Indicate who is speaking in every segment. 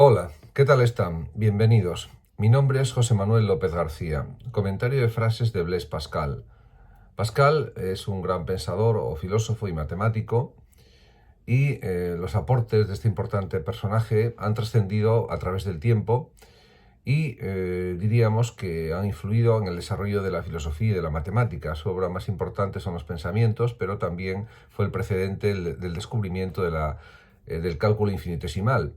Speaker 1: Hola, ¿qué tal están? Bienvenidos. Mi nombre es José Manuel López García. Comentario de frases de Blaise Pascal. Pascal es un gran pensador o filósofo y matemático y los aportes de este importante personaje han trascendido a través del tiempo y diríamos que han influido en el desarrollo de la filosofía y de la matemática. Su obra más importante son los pensamientos, pero también fue el precedente del descubrimiento del cálculo infinitesimal,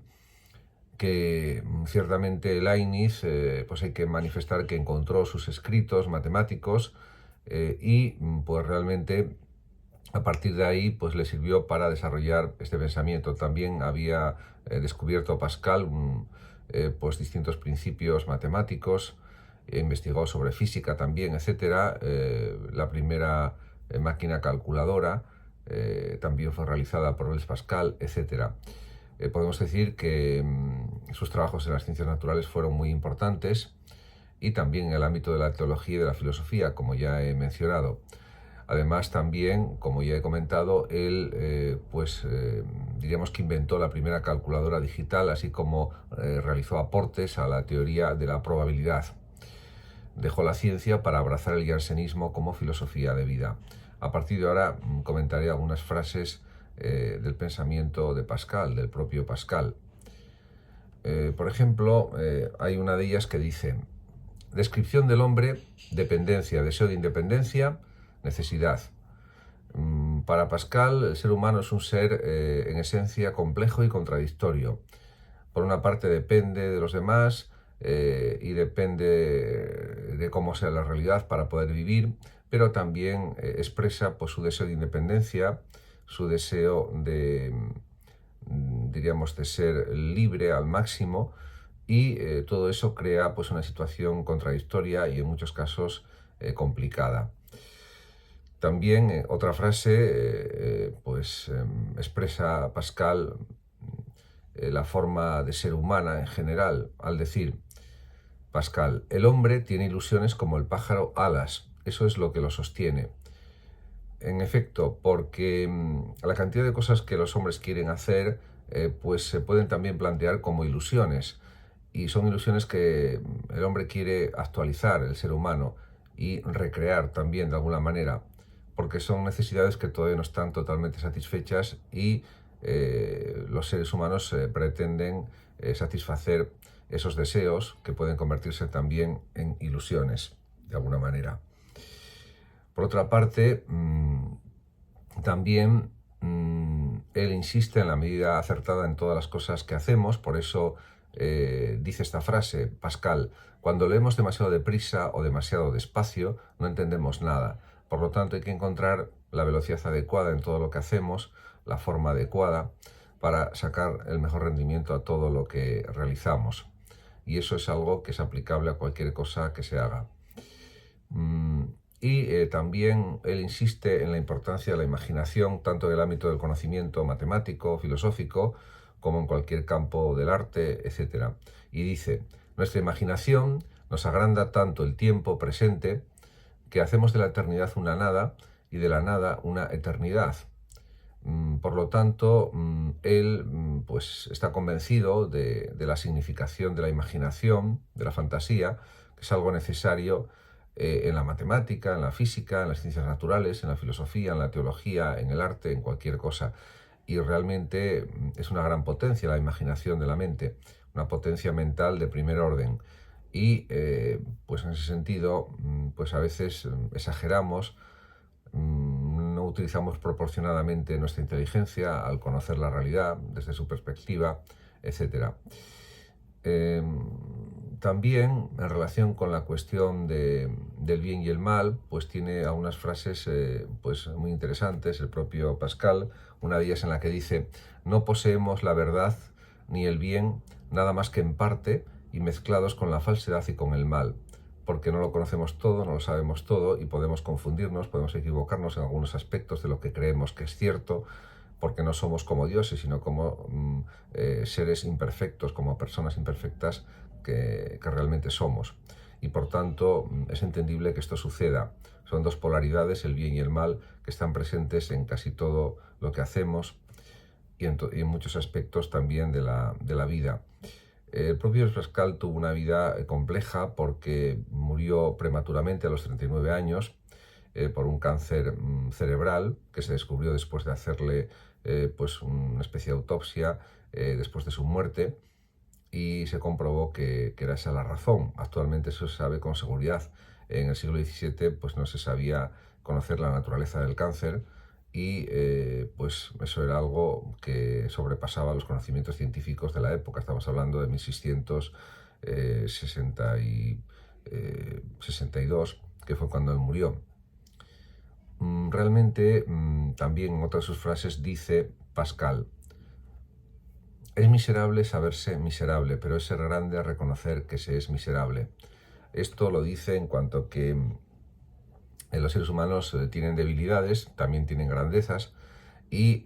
Speaker 1: que ciertamente Leibniz, pues hay que manifestar que encontró sus escritos matemáticos y pues realmente a partir de ahí pues le sirvió para desarrollar este pensamiento. También había descubierto Pascal pues distintos principios matemáticos, investigó sobre física también, etcétera. La primera máquina calculadora también fue realizada por Blaise Pascal, etcétera. Podemos decir que sus trabajos en las ciencias naturales fueron muy importantes y también en el ámbito de la teología y de la filosofía, como ya he mencionado. Además, también, como ya he comentado, él diríamos que inventó la primera calculadora digital, así como realizó aportes a la teoría de la probabilidad. Dejó la ciencia para abrazar el jansenismo como filosofía de vida. A partir de ahora comentaré algunas frases del pensamiento de Pascal, del propio Pascal. Por ejemplo, hay una de ellas que dice: descripción del hombre, dependencia, deseo de independencia, necesidad. Para Pascal, el ser humano es un ser en esencia complejo y contradictorio. Por una parte depende de los demás y depende de cómo sea la realidad para poder vivir, pero también expresa pues, su deseo de independencia, su deseo diríamos, de ser libre al máximo, y todo eso crea pues, una situación contradictoria y en muchos casos complicada. También otra frase expresa Pascal la forma de ser humana en general, al decir Pascal: el hombre tiene ilusiones como el pájaro alas, eso es lo que lo sostiene. En efecto, porque la cantidad de cosas que los hombres quieren hacer pues se pueden también plantear como ilusiones, y son ilusiones que el hombre quiere actualizar, el ser humano, y recrear también de alguna manera, porque son necesidades que todavía no están totalmente satisfechas y los seres humanos pretenden satisfacer esos deseos que pueden convertirse también en ilusiones, de alguna manera. Por otra parte, también él insiste en la medida acertada en todas las cosas que hacemos. Por eso dice esta frase, Pascal: cuando leemos demasiado deprisa o demasiado despacio, no entendemos nada. Por lo tanto, hay que encontrar la velocidad adecuada en todo lo que hacemos, la forma adecuada, para sacar el mejor rendimiento a todo lo que realizamos. Y eso es algo que es aplicable a cualquier cosa que se haga. Y también él insiste en la importancia de la imaginación, tanto en el ámbito del conocimiento matemático, filosófico, como en cualquier campo del arte, etc. Y dice: nuestra imaginación nos agranda tanto el tiempo presente que hacemos de la eternidad una nada y de la nada una eternidad. Por lo tanto, él pues está convencido de la significación de la imaginación, de la fantasía, que es algo necesario en la matemática, en la física, en las ciencias naturales, en la filosofía, en la teología, en el arte, en cualquier cosa. Y realmente es una gran potencia la imaginación de la mente, una potencia mental de primer orden. Y pues en ese sentido, pues a veces exageramos, no utilizamos proporcionadamente nuestra inteligencia al conocer la realidad desde su perspectiva, etc. También, en relación con la cuestión del bien y el mal, pues tiene algunas frases pues muy interesantes el propio Pascal. Una de ellas en la que dice: no poseemos la verdad ni el bien nada más que en parte y mezclados con la falsedad y con el mal, porque no lo conocemos todo, no lo sabemos todo y podemos confundirnos, podemos equivocarnos en algunos aspectos de lo que creemos que es cierto, porque no somos como dioses, sino como seres imperfectos, como personas imperfectas que realmente somos. Y por tanto es entendible que esto suceda. Son dos polaridades, el bien y el mal, que están presentes en casi todo lo que hacemos y en muchos aspectos también de la vida. El propio Pascal tuvo una vida compleja porque murió prematuramente a los 39 años por un cáncer cerebral que se descubrió después de hacerle pues una especie de autopsia después de su muerte, y se comprobó que era esa la razón. Actualmente eso se sabe con seguridad. En el siglo XVII pues no se sabía conocer la naturaleza del cáncer, y pues eso era algo que sobrepasaba los conocimientos científicos de la época. Estamos hablando de 1662, que fue cuando él murió. Realmente también en otra de sus frases dice Pascal: es miserable saberse miserable, pero es ser grande a reconocer que se es miserable. Esto lo dice en cuanto que los seres humanos tienen debilidades, también tienen grandezas, y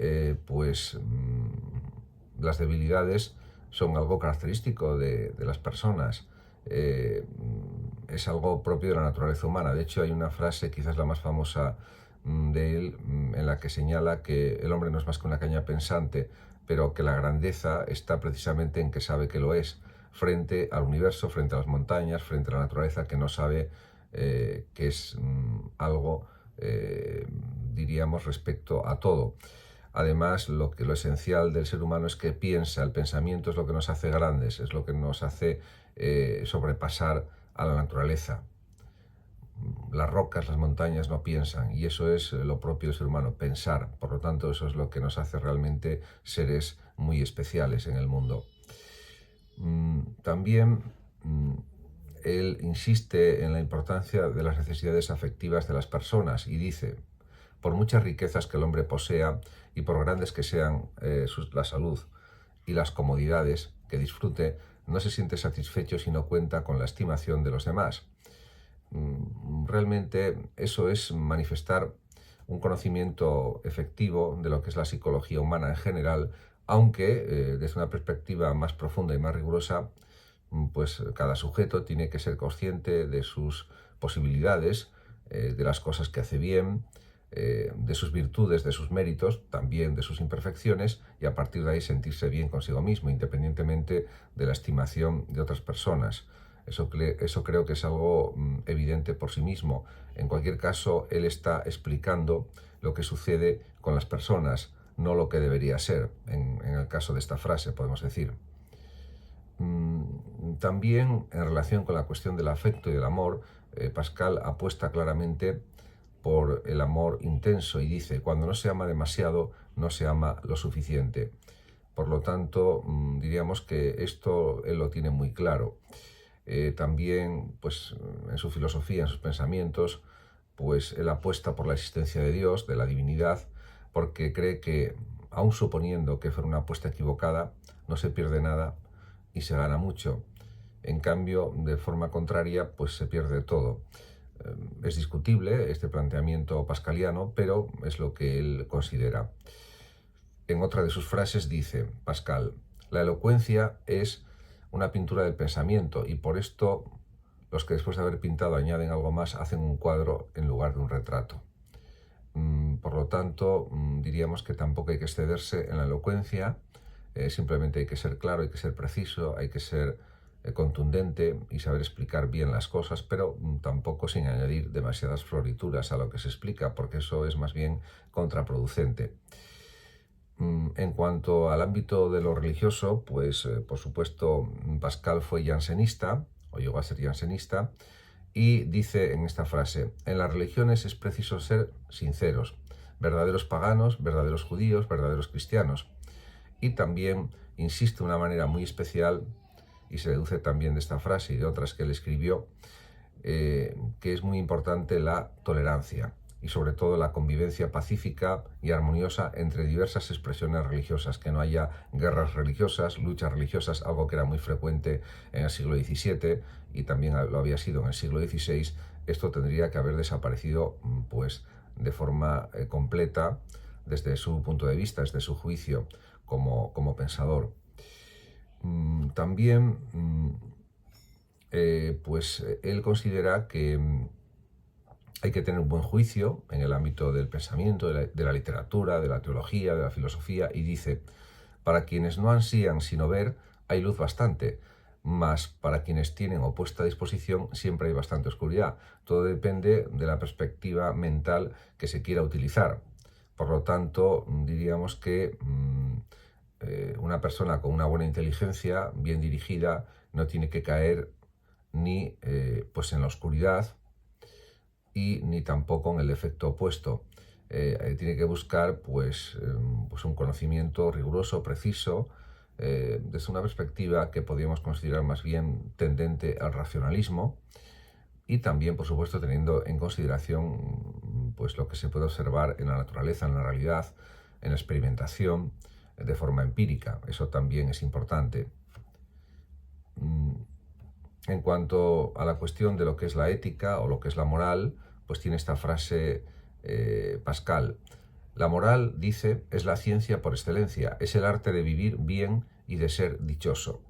Speaker 1: las debilidades son algo característico de las personas. Es algo propio de la naturaleza humana. De hecho, hay una frase, quizás la más famosa de él, en la que señala que el hombre no es más que una caña pensante, pero que la grandeza está precisamente en que sabe que lo es, frente al universo, frente a las montañas, frente a la naturaleza, que no sabe que es algo, diríamos, respecto a todo. Además, lo esencial del ser humano es que piensa. El pensamiento es lo que nos hace grandes, es lo que nos hace sobrepasar a la naturaleza. Las rocas, las montañas no piensan, y eso es lo propio del ser humano, pensar. Por lo tanto, eso es lo que nos hace realmente seres muy especiales en el mundo. También él insiste en la importancia de las necesidades afectivas de las personas y dice: por muchas riquezas que el hombre posea y por grandes que sean la salud y las comodidades que disfrute, no se siente satisfecho si no cuenta con la estimación de los demás. Realmente eso es manifestar un conocimiento efectivo de lo que es la psicología humana en general, aunque desde una perspectiva más profunda y más rigurosa, pues cada sujeto tiene que ser consciente de sus posibilidades, de las cosas que hace bien, de sus virtudes, de sus méritos, también de sus imperfecciones, y a partir de ahí sentirse bien consigo mismo, independientemente de la estimación de otras personas. Eso creo que es algo evidente por sí mismo. En cualquier caso, él está explicando lo que sucede con las personas, no lo que debería ser, en el caso de esta frase, podemos decir. También, en relación con la cuestión del afecto y del amor, Pascal apuesta claramente por el amor intenso y dice: cuando no se ama demasiado, no se ama lo suficiente. Por lo tanto, diríamos que esto él lo tiene muy claro. También, pues, en su filosofía, en sus pensamientos, pues él apuesta por la existencia de Dios, de la divinidad, porque cree que, aun suponiendo que fuera una apuesta equivocada, no se pierde nada y se gana mucho. En cambio, de forma contraria, pues se pierde todo. Es discutible este planteamiento pascaliano, pero es lo que él considera. En otra de sus frases dice Pascal: la elocuencia es una pintura del pensamiento, y por esto los que después de haber pintado añaden algo más hacen un cuadro en lugar de un retrato. Por lo tanto, diríamos que tampoco hay que excederse en la elocuencia, simplemente hay que ser claro, hay que ser preciso, hay que ser contundente y saber explicar bien las cosas, pero tampoco sin añadir demasiadas florituras a lo que se explica, porque eso es más bien contraproducente. En cuanto al ámbito de lo religioso, pues por supuesto Pascal fue jansenista, o llegó a ser jansenista, y dice en esta frase: en las religiones es preciso ser sinceros, verdaderos paganos, verdaderos judíos, verdaderos cristianos. Y también insiste de una manera muy especial, y se deduce también de esta frase y de otras que él escribió, que es muy importante la tolerancia y sobre todo la convivencia pacífica y armoniosa entre diversas expresiones religiosas, que no haya guerras religiosas, luchas religiosas, algo que era muy frecuente en el siglo XVII y también lo había sido en el siglo XVI. Esto tendría que haber desaparecido pues de forma completa desde su punto de vista, desde su juicio como pensador. También pues él considera que hay que tener un buen juicio en el ámbito del pensamiento, de la literatura, de la teología, de la filosofía, y dice: para quienes no ansían sino ver, hay luz bastante. Más para quienes tienen opuesta disposición siempre hay bastante oscuridad. Todo depende de la perspectiva mental que se quiera utilizar. Por lo tanto, diríamos que una persona con una buena inteligencia, bien dirigida, no tiene que caer ni pues en la oscuridad y ni tampoco en el efecto opuesto. Tiene que buscar pues un conocimiento riguroso, preciso, desde una perspectiva que podríamos considerar más bien tendente al racionalismo, y también, por supuesto, teniendo en consideración pues lo que se puede observar en la naturaleza, en la realidad, en la experimentación, de forma empírica. Eso también es importante. En cuanto a la cuestión de lo que es la ética o lo que es la moral, pues tiene esta frase Pascal. La moral, dice, es la ciencia por excelencia, es el arte de vivir bien y de ser dichoso.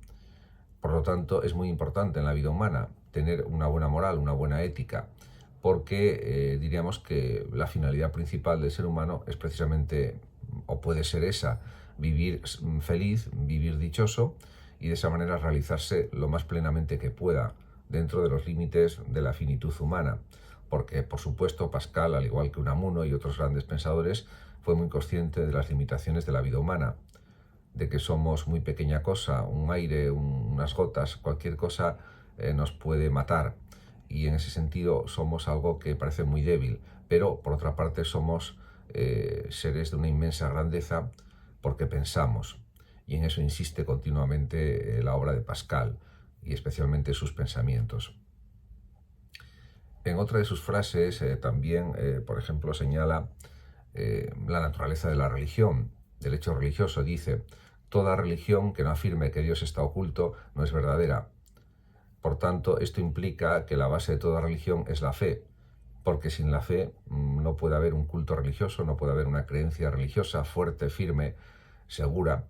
Speaker 1: Por lo tanto, es muy importante en la vida humana tener una buena moral, una buena ética, porque diríamos que la finalidad principal del ser humano es precisamente, o puede ser esa, vivir feliz, vivir dichoso, y de esa manera realizarse lo más plenamente que pueda dentro de los límites de la finitud humana. Porque, por supuesto, Pascal, al igual que Unamuno y otros grandes pensadores, fue muy consciente de las limitaciones de la vida humana, de que somos muy pequeña cosa, un aire, unas gotas, cualquier cosa nos puede matar, y en ese sentido somos algo que parece muy débil, pero por otra parte somos seres de una inmensa grandeza porque pensamos, y en eso insiste continuamente la obra de Pascal y especialmente sus pensamientos. En otra de sus frases también, por ejemplo, señala la naturaleza de la religión, del hecho religioso. Dice: toda religión que no afirme que Dios está oculto no es verdadera. Por tanto, esto implica que la base de toda religión es la fe, porque sin la fe no puede haber un culto religioso, no puede haber una creencia religiosa fuerte, firme, segura,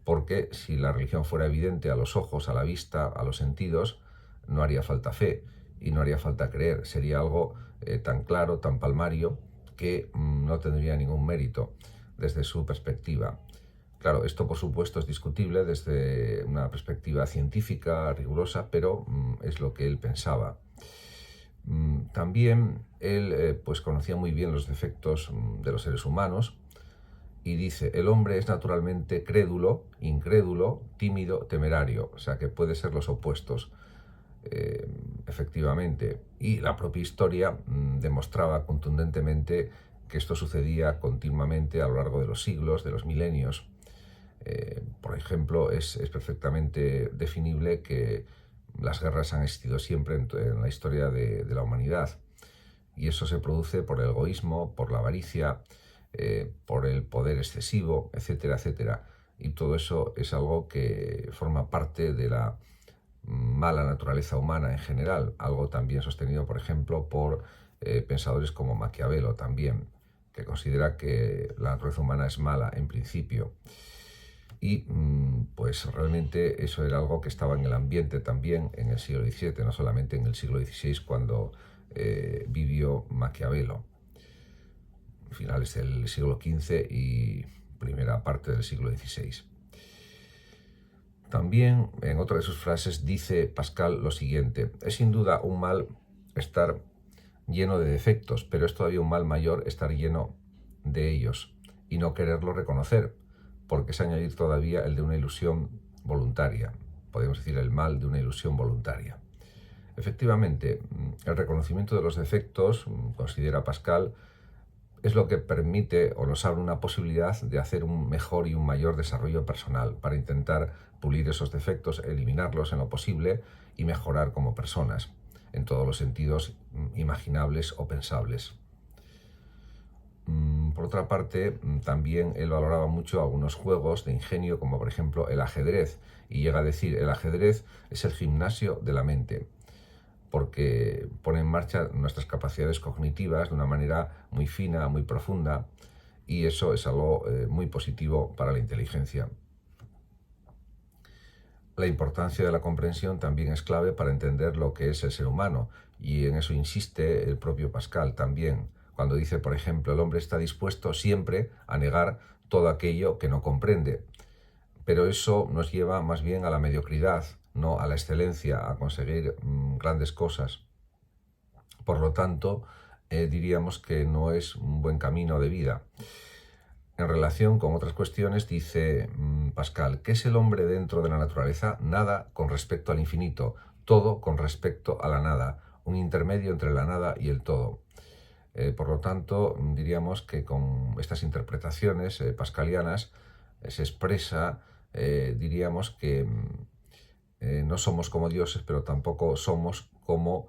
Speaker 1: porque si la religión fuera evidente a los ojos, a la vista, a los sentidos, no haría falta fe y no haría falta creer. Sería algo tan claro, tan palmario, que no tendría ningún mérito desde su perspectiva. Claro, esto por supuesto es discutible desde una perspectiva científica, rigurosa, pero es lo que él pensaba. También él pues conocía muy bien los defectos de los seres humanos, y dice: el hombre es naturalmente crédulo, incrédulo, tímido, temerario. O sea que puede ser los opuestos, efectivamente. Y la propia historia demostraba contundentemente que esto sucedía continuamente a lo largo de los siglos, de los milenios. Por ejemplo, es perfectamente definible que las guerras han existido siempre en la historia de la humanidad. Y eso se produce por el egoísmo, por la avaricia, por el poder excesivo, etcétera, etcétera. Y todo eso es algo que forma parte de la mala naturaleza humana en general, algo también sostenido, por ejemplo, por pensadores como Maquiavelo también, que considera que la naturaleza humana es mala en principio. Y pues realmente eso era algo que estaba en el ambiente también en el siglo XVII, no solamente en el siglo XVI, cuando vivió Maquiavelo, finales del siglo XV y primera parte del siglo XVI. También en otra de sus frases dice Pascal lo siguiente: es sin duda un mal estar lleno de defectos, pero es todavía un mal mayor estar lleno de ellos y no quererlo reconocer, porque es añadir todavía el de una ilusión voluntaria, podemos decir el mal de una ilusión voluntaria. Efectivamente, el reconocimiento de los defectos, considera Pascal, es lo que permite o nos abre una posibilidad de hacer un mejor y un mayor desarrollo personal, para intentar pulir esos defectos, eliminarlos en lo posible y mejorar como personas, en todos los sentidos imaginables o pensables. Por otra parte, también él valoraba mucho algunos juegos de ingenio, como por ejemplo el ajedrez, y llega a decir: el ajedrez es el gimnasio de la mente, porque pone en marcha nuestras capacidades cognitivas de una manera muy fina, muy profunda, y eso es algo muy positivo para la inteligencia. La importancia de la comprensión también es clave para entender lo que es el ser humano, y en eso insiste el propio Pascal también, cuando dice, por ejemplo: el hombre está dispuesto siempre a negar todo aquello que no comprende, pero eso nos lleva más bien a la mediocridad no a la excelencia, a conseguir grandes cosas. Por lo tanto, diríamos que no es un buen camino de vida. En relación con otras cuestiones, dice Pascal, ¿qué es el hombre dentro de la naturaleza? Nada con respecto al infinito, todo con respecto a la nada, un intermedio entre la nada y el todo. Por lo tanto, diríamos que con estas interpretaciones pascalianas se expresa, diríamos que no somos como dioses, pero tampoco somos como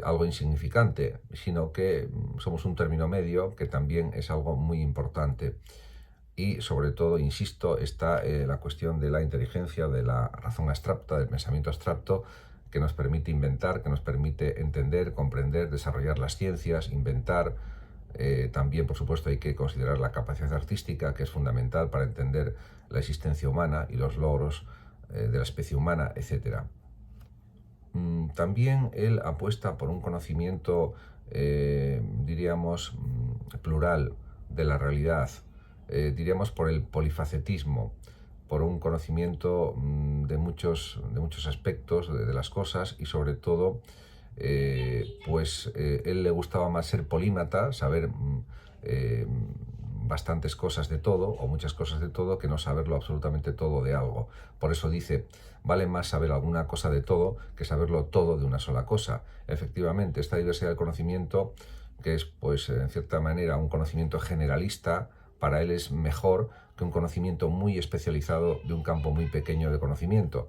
Speaker 1: algo insignificante, sino que somos un término medio, que también es algo muy importante. Y sobre todo, insisto, está la cuestión de la inteligencia, de la razón abstracta, del pensamiento abstracto, que nos permite inventar, que nos permite entender, comprender, desarrollar las ciencias, inventar. También, por supuesto, hay que considerar la capacidad artística, que es fundamental para entender la existencia humana y los logros de la especie humana, etc. También él apuesta por un conocimiento, diríamos, plural de la realidad, diríamos por el polifacetismo, por un conocimiento de muchos aspectos de las cosas y sobre todo, él le gustaba más ser polímata, saber bastantes cosas de todo o muchas cosas de todo que no saberlo absolutamente todo de algo. Por eso dice, vale más saber alguna cosa de todo que saberlo todo de una sola cosa. Efectivamente, esta diversidad del conocimiento, que es pues en cierta manera un conocimiento generalista, para él es mejor que un conocimiento muy especializado de un campo muy pequeño de conocimiento.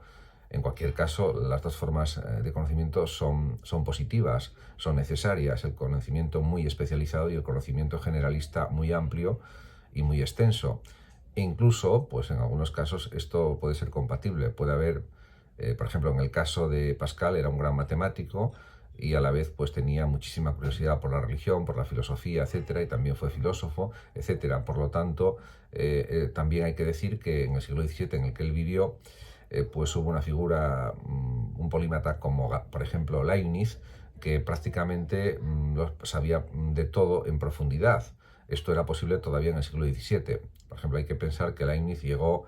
Speaker 1: En cualquier caso, las dos formas de conocimiento son positivas, son necesarias, el conocimiento muy especializado y el conocimiento generalista muy amplio y muy extenso. E incluso, pues en algunos casos esto puede ser compatible. Puede haber, por ejemplo, en el caso de Pascal, era un gran matemático y a la vez pues tenía muchísima curiosidad por la religión, por la filosofía, etcétera, y también fue filósofo, etcétera. Por lo tanto, también hay que decir que en el siglo XVII en el que él vivió, pues hubo una figura, un polímata como, por ejemplo, Leibniz, que prácticamente lo sabía de todo en profundidad. Esto era posible todavía en el siglo XVII. Por ejemplo, hay que pensar que Leibniz llegó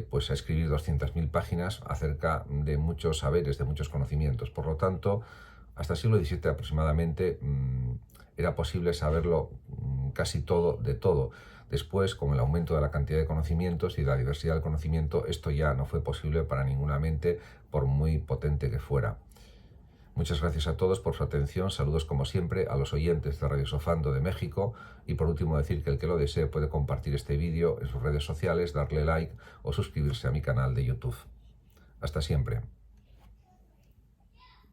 Speaker 1: pues a escribir 200.000 páginas acerca de muchos saberes, de muchos conocimientos. Por lo tanto, hasta el siglo XVII aproximadamente era posible saberlo casi todo de todo. Después, con el aumento de la cantidad de conocimientos y de la diversidad del conocimiento, esto ya no fue posible para ninguna mente, por muy potente que fuera. Muchas gracias a todos por su atención, saludos como siempre a los oyentes de Radio Sofando de México y por último decir que el que lo desee puede compartir este vídeo en sus redes sociales, darle like o suscribirse a mi canal de YouTube. Hasta siempre.